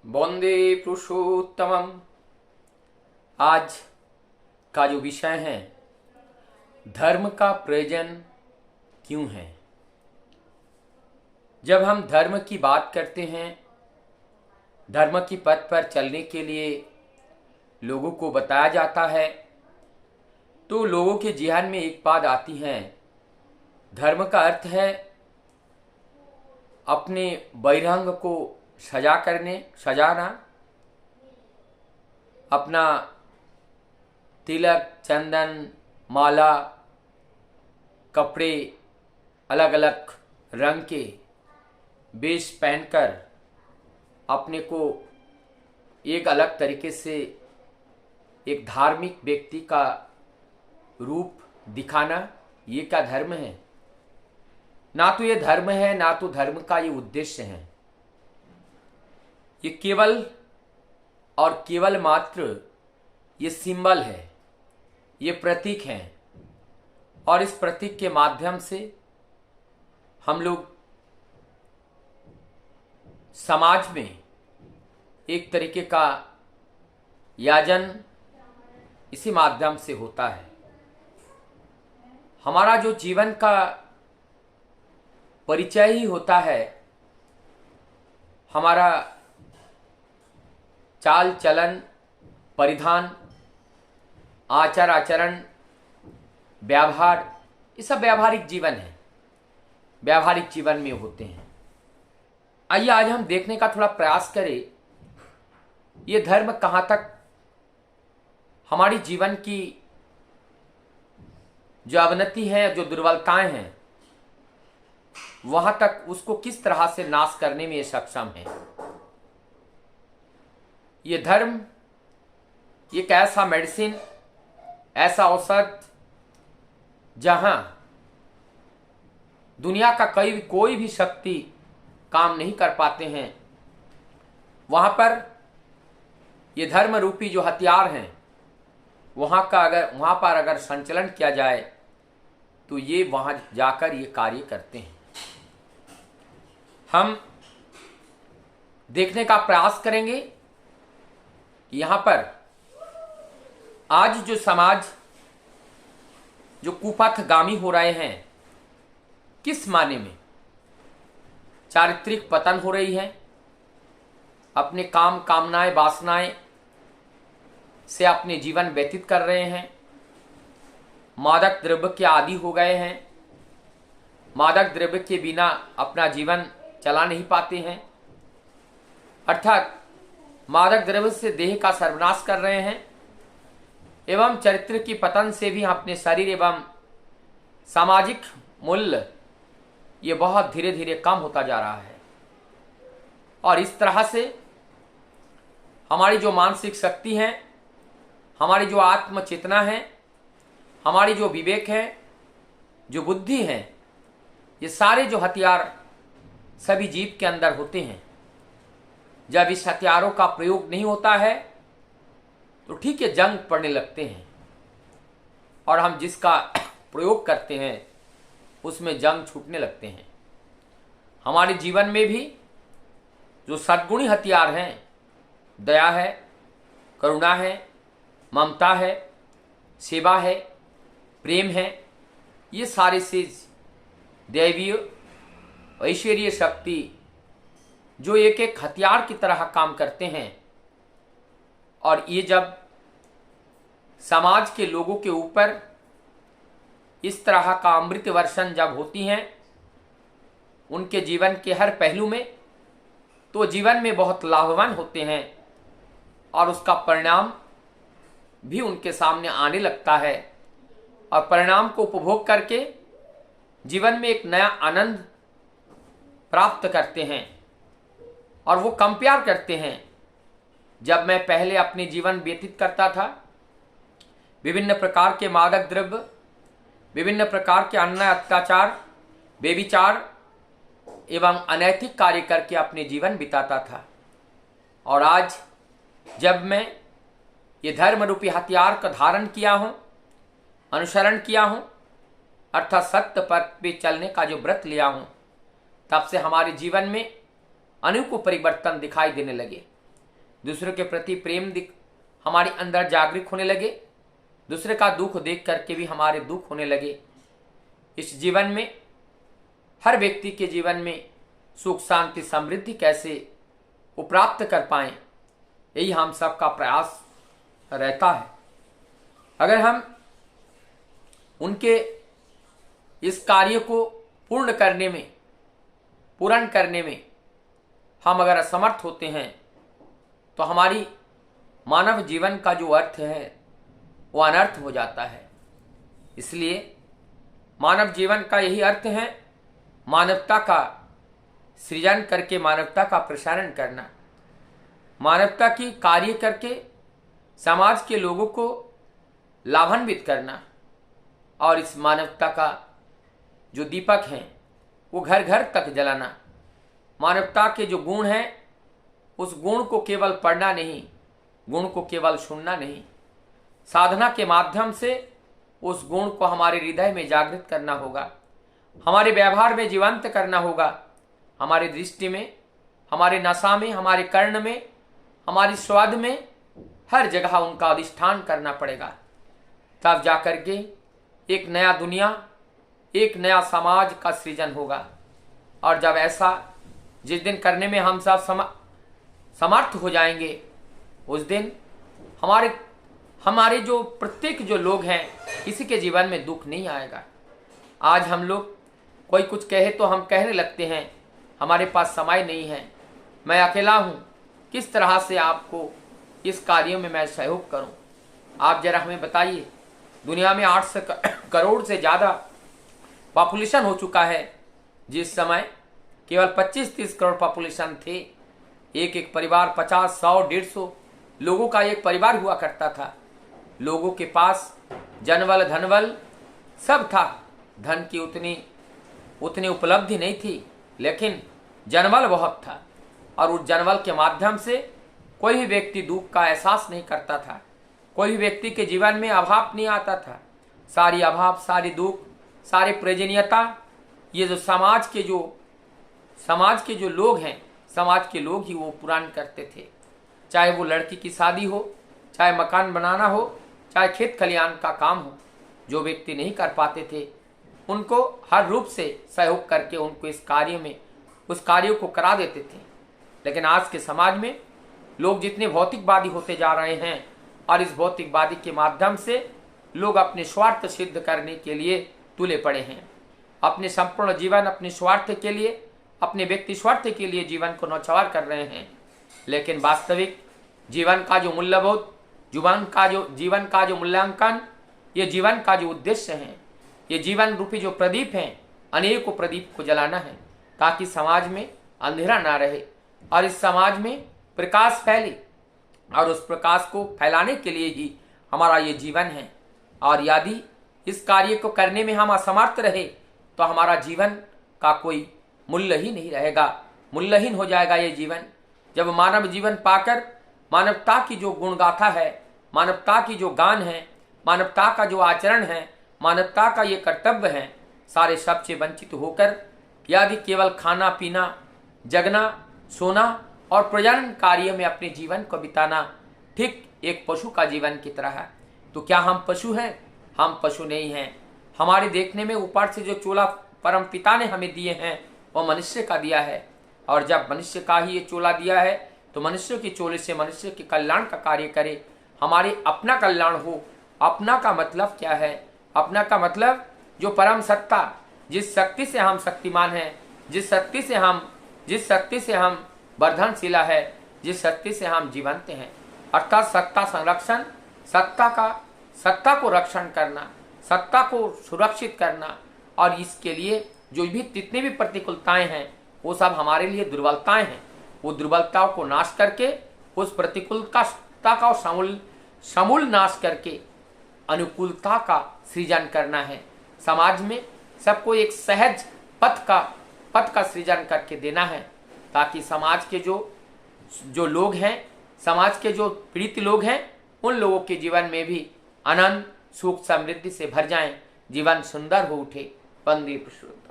वंदे पुरुषोत्तमम। आज का जो विषय है, धर्म का प्रयोजन क्यों है। जब हम धर्म की बात करते हैं, धर्म की पथ पर चलने के लिए लोगों को बताया जाता है, तो लोगों के ज़हन में एक बात आती है। धर्म का अर्थ है अपने बहिरंग को सजाना, अपना तिलक, चंदन, माला, कपड़े, अलग अलग रंग के वेश पहनकर अपने को एक अलग तरीके से एक धार्मिक व्यक्ति का रूप दिखाना, ये क्या धर्म है? ना तो ये धर्म है, ना तो धर्म का ये उद्देश्य है। ये केवल और केवल मात्र ये सिंबल है, ये प्रतीक है। और इस प्रतीक के माध्यम से हम लोग समाज में एक तरीके का याजन इसी माध्यम से होता है। हमारा जो जीवन का परिचय ही होता है, हमारा चाल चलन, परिधान, आचार आचरण, व्यवहार, ये सब व्यावहारिक जीवन है, व्यावहारिक जीवन में होते हैं। आइए आज हम देखने का थोड़ा प्रयास करें, ये धर्म कहाँ तक हमारी जीवन की जो अवनति है, जो दुर्बलताएं हैं, वहां तक उसको किस तरह से नाश करने में ये सक्षम है। ये धर्म एक ऐसा मेडिसिन, ऐसा औषध जहां दुनिया का कोई भी शक्ति काम नहीं कर पाते हैं, वहां पर ये धर्म रूपी जो हथियार हैं, वहां पर अगर संचलन किया जाए तो ये वहां जाकर ये कार्य करते हैं। हम देखने का प्रयास करेंगे कि यहाँ पर आज जो समाज जो कुपथगामी हो रहे हैं, किस माने में चारित्रिक पतन हो रही है, अपने काम कामनाएं वासनाएं से अपने जीवन व्यतीत कर रहे हैं, मादक द्रव्य के आदी हो गए हैं, मादक द्रव्य के बिना अपना जीवन चला नहीं पाते हैं, अर्थात मादक द्रव्य से देह का सर्वनाश कर रहे हैं, एवं चरित्र की पतन से भी अपने शरीर एवं सामाजिक मूल्य ये बहुत धीरे धीरे कम होता जा रहा है। और इस तरह से हमारी जो मानसिक शक्ति है, हमारी जो आत्म चेतना है, हमारी जो विवेक है, जो बुद्धि है, ये सारे जो हथियार सभी जीव के अंदर होते हैं। जब इस हथियारों का प्रयोग नहीं होता है तो ठीक है, जंग पड़ने लगते हैं, और हम जिसका प्रयोग करते हैं उसमें जंग छूटने लगते हैं। हमारे जीवन में भी जो सद्गुणी हथियार हैं, दया है, करुणा है, ममता है, सेवा है, प्रेम है, ये सारे चीज दैवीय ऐश्वर्य शक्ति जो एक एक हथियार की तरह काम करते हैं। और ये जब समाज के लोगों के ऊपर इस तरह का अमृत वर्षण जब होती हैं, उनके जीवन के हर पहलू में, तो जीवन में बहुत लाभवान होते हैं और उसका परिणाम भी उनके सामने आने लगता है। और परिणाम को उपभोग करके जीवन में एक नया आनंद प्राप्त करते हैं। और वो कंपेयर करते हैं, जब मैं पहले अपने जीवन व्यतीत करता था, विभिन्न प्रकार के मादक द्रव्य, विभिन्न प्रकार के अन्याय, अत्याचार, बेविचार एवं अनैतिक कार्य करके अपने जीवन बिताता था। और आज जब मैं ये धर्म रूपी हथियार का धारण किया हूं, अनुसरण किया हूं, अर्थात सत्य पथ पे चलने का जो व्रत लिया हूं, तब से हमारे जीवन में अनेकों परिवर्तन दिखाई देने लगे। दूसरे के प्रति प्रेम हमारे अंदर जागृत होने लगे, दूसरे का दुख देख करके भी हमारे दुख होने लगे। इस जीवन में हर व्यक्ति के जीवन में सुख शांति समृद्धि कैसे वो प्राप्त कर पाएं, यही हम सबका प्रयास रहता है। अगर हम उनके इस कार्य को पूर्ण करने में हम अगर असमर्थ होते हैं तो हमारी मानव जीवन का जो अर्थ है वो अनर्थ हो जाता है। इसलिए मानव जीवन का यही अर्थ है, मानवता का सृजन करके मानवता का प्रसारण करना, मानवता की कार्य करके समाज के लोगों को लाभान्वित करना, और इस मानवता का जो दीपक है वो घर घर तक जलाना। मानवता के जो गुण हैं उस गुण को केवल पढ़ना नहीं, गुण को केवल सुनना नहीं, साधना के माध्यम से उस गुण को हमारे हृदय में जागृत करना होगा, हमारे व्यवहार में जीवंत करना होगा, हमारी दृष्टि में, हमारे नशा में, हमारे कर्ण में, हमारी स्वाद में, हर जगह उनका अधिष्ठान करना पड़ेगा। तब जाकर के एक नया दुनिया, एक नया समाज का सृजन होगा। और जब ऐसा जिस दिन करने में हम सब समर्थ हो जाएंगे, उस दिन हमारे जो प्रत्येक जो लोग हैं किसी के जीवन में दुख नहीं आएगा। आज हम लोग कोई कुछ कहे तो हम कहने लगते हैं हमारे पास समय नहीं है, मैं अकेला हूँ, किस तरह से आपको इस कार्य में मैं सहयोग करूँ। आप जरा हमें बताइए, दुनिया में 800 करोड़ से ज़्यादा पॉपुलेशन हो चुका है। जिस समय केवल 25-30 करोड़ पॉपुलेशन थे, एक परिवार 50, 100, 150 लोगों का एक परिवार हुआ करता था। लोगों के पास जनबल धनबल सब था, धन की उतनी उपलब्धि नहीं थी, लेकिन जनबल बहुत था, और उस जनबल के माध्यम से कोई भी व्यक्ति दुख का एहसास नहीं करता था, कोई भी व्यक्ति के जीवन में अभाव नहीं आता था। सारी अभाव, सारी दुख, सारी प्रयोजनीयता ये जो समाज के जो लोग हैं, समाज के लोग ही वो पूर्ण करते थे। चाहे वो लड़की की शादी हो, चाहे मकान बनाना हो, चाहे खेत खलिहान का काम हो, जो व्यक्ति नहीं कर पाते थे उनको हर रूप से सहयोग करके उनको इस कार्य में उस कार्य को करा देते थे। लेकिन आज के समाज में लोग जितने भौतिकवादी होते जा रहे हैं, और इस भौतिकवादी के माध्यम से लोग अपने स्वार्थ सिद्ध करने के लिए तुले पड़े हैं। अपने संपूर्ण जीवन अपने स्वार्थ के लिए, अपने व्यक्ति स्वार्थ के लिए जीवन को नौछावर कर रहे हैं। लेकिन वास्तविक जीवन का जो मूल्यबोध, जीवन का जो मूल्यांकन, ये जीवन का जो उद्देश्य है, ये जीवन रूपी जो प्रदीप हैं, अनेकों प्रदीप को जलाना है, ताकि समाज में अंधेरा ना रहे और इस समाज में प्रकाश फैले। और उस प्रकाश को फैलाने के लिए ही हमारा ये जीवन है। और यदि इस कार्य को करने में हम असमर्थ रहे तो हमारा जीवन का कोई मूल्य ही नहीं रहेगा, मूल्यहीन हो जाएगा ये जीवन। जब मानव जीवन पाकर मानवता की जो गुणगाथा है, मानवता की जो गान है, मानवता का जो आचरण है, मानवता का ये कर्तव्य है, सारे सबसे वंचित होकर यदि केवल खाना पीना, जगना, सोना और प्रजनन कार्य में अपने जीवन को बिताना ठीक एक पशु का जीवन की तरह है, तो क्या हम पशु हैं? हम पशु नहीं हैं। हमारे देखने में ऊपर से जो चोला परम पिता ने हमें दिए हैं वो मनुष्य का दिया है, और जब मनुष्य का ही ये चोला दिया है तो मनुष्य की चोले से मनुष्य के कल्याण का कार्य करे, हमारे अपना कल्याण हो। अपना का मतलब क्या है? अपना का मतलब जो परम सत्ता, जिस शक्ति से हम शक्तिमान हैं, जिस शक्ति से हम वर्धनशीला है, जिस शक्ति से हम जीवंत हैं, अर्थात सत्ता संरक्षण, सत्ता को रक्षण करना, सत्ता को सुरक्षित करना। और इसके लिए जो भी जितनी भी प्रतिकूलताएं हैं वो सब हमारे लिए दुर्बलताएं हैं। वो दुर्बलताओं को नाश करके उस प्रतिकूलता का समूल नाश करके अनुकूलता का सृजन करना है। समाज में सबको एक सहज पथ का सृजन करके देना है, ताकि समाज के जो लोग हैं, समाज के जो पीड़ित लोग हैं, उन लोगों के जीवन में भी आनंद, सुख, समृद्धि से भर जाएं, जीवन सुंदर हो उठे। वंदे पुरुषोत्तम।